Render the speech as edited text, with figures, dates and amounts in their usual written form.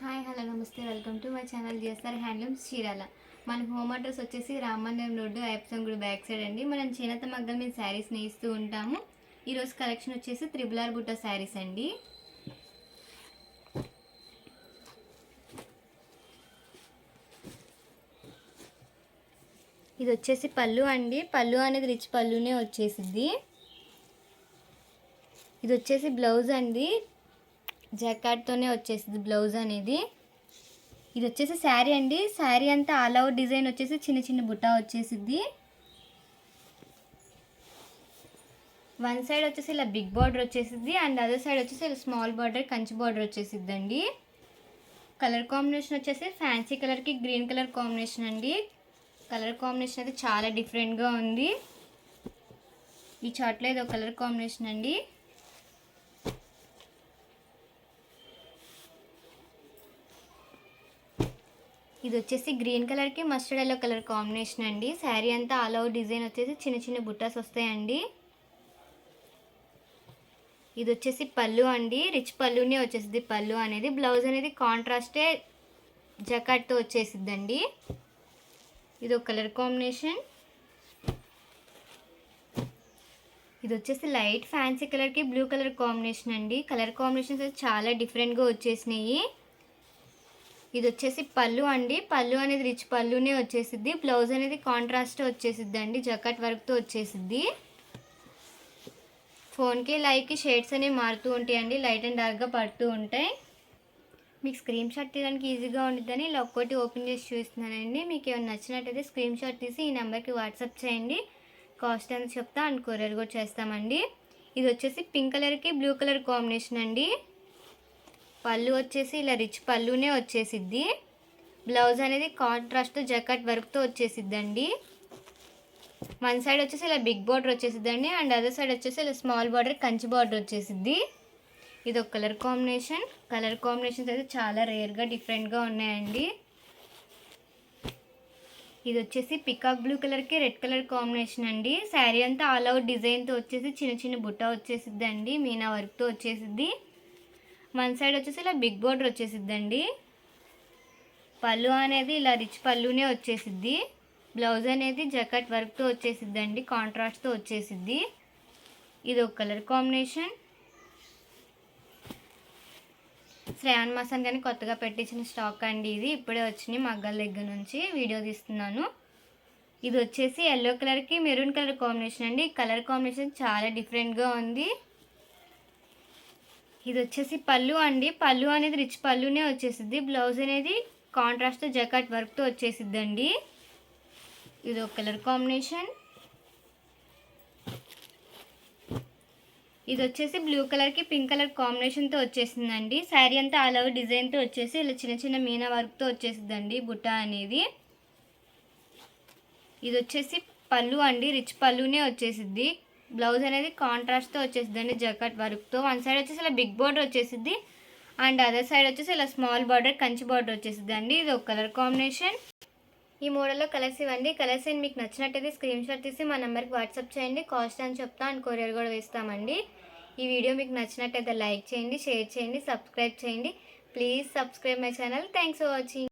Hi hello నమస్తే welcome to my channel GSR handlooms Chirala. మన home address వచ్చేసి రామమందిరం road IFM గుడి బ్యాక్ సైడ్ అండి. మనం చేనేత మగ్గం మీద శారీస్ నేస్తూ ఉంటాము. ఈరోజు కలెక్షన్ వచ్చేసి త్రిబుల్ బుట్ట శారీస్ అండి. ఇది వచ్చేసి పళ్ళు అండి. పళ్ళు అనేది రిచ్ పళ్ళునే వచ్చేసింది. ఇది వచ్చేసి బ్లౌజ్ అండి, జకాట్తోనే వచ్చేసింది బ్లౌజ్ అనేది. ఇది వచ్చేసి శారీ అండి. శారీ అంతా ఆల్ ఓవర్ డిజైన్ వచ్చేసి చిన్న చిన్న బుట్ట వచ్చేసింది. వన్ సైడ్ వచ్చేసి ఇలా బిగ్ బార్డర్ వచ్చేసింది అండ్ అదర్ సైడ్ వచ్చేసి ఇలా స్మాల్ బార్డర్ కంచి బార్డర్ వచ్చేసిద్ది అండి. కలర్ కాంబినేషన్ వచ్చేసి ఫ్యాన్సీ కలర్కి గ్రీన్ కలర్ కాంబినేషన్ అండి. కలర్ కాంబినేషన్ అయితే చాలా డిఫరెంట్గా ఉంది. ఈ చార్ట్లో ఇది ఒక కలర్ కాంబినేషన్ అండి. ఇది వచ్చేసి గ్రీన్ కలర్కి మస్టర్డ్ ఎల్లో కలర్ కాంబినేషన్ అండి. శారీ అంతా ఆల్ ఓవర్ డిజైన్ వచ్చేసి చిన్న చిన్న బుట్టాస్ వస్తాయండి. ఇది వచ్చేసి పళ్ళు అండి, రిచ్ పళ్ళునే వచ్చేసింది పళ్ళు అనేది. బ్లౌజ్ అనేది కాంట్రాస్టే జకాట్తో వచ్చేసిద్దండి. ఇది ఒక కలర్ కాంబినేషన్. ఇది వచ్చేసి లైట్ ఫ్యాన్సీ కలర్కి బ్లూ కలర్ కాంబినేషన్ అండి. కలర్ కాంబినేషన్స్ అయితే చాలా డిఫరెంట్గా వచ్చేసినాయి. ఇది వచ్చేసి పళ్ళు అండి. పళ్ళు అనేది రిచ్ పళ్ళునే వచ్చేసిద్ది. బ్లౌజ్ అనేది కాంట్రాస్ట్ వచ్చేసిద్ది అండి, జకాట్ వర్క్తో వచ్చేసిద్ది. ఫోన్కి లైవ్కి షేడ్స్ అనేవి మారుతూ ఉంటాయండి, లైట్ అండ్ డార్క్గా పడుతూ ఉంటాయి. మీకు స్క్రీన్ షాట్ తీయడానికి ఈజీగా ఉంటుందని ఇలా ఒక్కటి ఓపెన్ చేసి చూస్తున్నానండి. మీకు ఏమైనా నచ్చినట్టయితే స్క్రీన్ షాట్ తీసి ఈ నెంబర్కి వాట్సాప్ చేయండి. కాస్ట్ ఎంత చెప్తా అండ్ కొరియర్ కూడా చేస్తామండి. ఇది వచ్చేసి పింక్ కలర్కి బ్లూ కలర్ కాంబినేషన్ అండి. పళ్ళు వచ్చేసి ఇలా రిచ్ పళ్ళునే వచ్చేసిద్ది. బ్లౌజ్ అనేది కాంట్రాస్ట్ జకాట్ వర్క్తో వచ్చేసిద్దండి. వన్ సైడ్ వచ్చేసి ఇలా బిగ్ బార్డర్ వచ్చేసిద్దండి అండ్ అదర్ సైడ్ వచ్చేసి ఇలా స్మాల్ బార్డర్ కంచి బార్డర్ వచ్చేసిద్ది. ఇది ఒక కలర్ కాంబినేషన్. కలర్ కాంబినేషన్స్ అయితే చాలా రేర్గా డిఫరెంట్గా ఉన్నాయండి. ఇది వచ్చేసి పికాక్ బ్లూ కలర్కి రెడ్ కలర్ కాంబినేషన్ అండి. శారీ అంతా ఆల్ ఓవర్ డిజైన్తో వచ్చేసి చిన్న చిన్న బుట్ట వచ్చేసిద్దండి, మీనా వర్క్తో వచ్చేసిద్ది. వన్ సైడ్ వచ్చేసి ఇలా బిగ్ బార్డర్ వచ్చేసిద్దండి. పళ్ళు అనేది ఇలా రిచ్ పళ్ళునే వచ్చేసిద్ది. బ్లౌజ్ అనేది జకాట్ వర్క్తో వచ్చేసిద్దండి, కాంట్రాస్ట్తో వచ్చేసిద్ది. ఇది ఒక కలర్ కాంబినేషన్. శ్రావణ మాసం కానీ కొత్తగా పెట్టించిన స్టాక్ అండి. ఇది ఇప్పుడే వచ్చినాయి మగ్గల దగ్గర నుంచి వీడియో తీస్తున్నాను. ఇది వచ్చేసి ఎల్లో కలర్కి మెరూన్ కలర్ కాంబినేషన్ అండి. కలర్ కాంబినేషన్ చాలా డిఫరెంట్గా ఉంది. ఇది వచ్చేసి పళ్ళు అండి. పళ్ళు అనేది రిచ్ పళ్ళునే వచ్చేసిద్ది. బ్లౌజ్ అనేది కాంట్రాస్ట్ జకాట్ వర్క్తో వచ్చేసిద్దండి. ఇది ఒక కలర్ కాంబినేషన్. ఇది వచ్చేసి బ్లూ కలర్కి పింక్ కలర్ కాంబినేషన్తో వచ్చేసిందండి. శారీ అంతా ఆల్ ఓవర్ డిజైన్తో వచ్చేసి ఇలా చిన్న చిన్న మీనా వర్క్తో వచ్చేసిద్దండి బుట్ట అనేది. ఇది వచ్చేసి పళ్ళు అండి, రిచ్ పళ్ళునే వచ్చేసిద్ది. బ్లౌజ్ అనేది కాంట్రాస్ట్తో వచ్చేసిద్దండి జకాట్ వర్క్తో. వన్ సైడ్ వచ్చేసి ఇలా బిగ్ బార్డర్ వచ్చేసిద్ది అండ్ అదర్ సైడ్ వచ్చేసి ఇలా స్మాల్ బార్డర్ కంచి బార్డర్ వచ్చేసిద్దండి. ఇది ఒక కలర్ కాంబినేషన్. ఈ మోడల్లో కలర్స్ ఇవ్వండి. కలర్స్ అండ్ మీకు నచ్చినట్టయితే స్క్రీన్ షాట్ తీసి మా నెంబర్కి వాట్సాప్ చేయండి. కాస్ట్ అని చెప్తా అండ్ కొరియర్ కూడా వేస్తామండి. ఈ వీడియో మీకు నచ్చినట్టయితే లైక్ చేయండి, షేర్ చేయండి, సబ్స్క్రైబ్ చేయండి. Please subscribe my channel. Thanks for watching.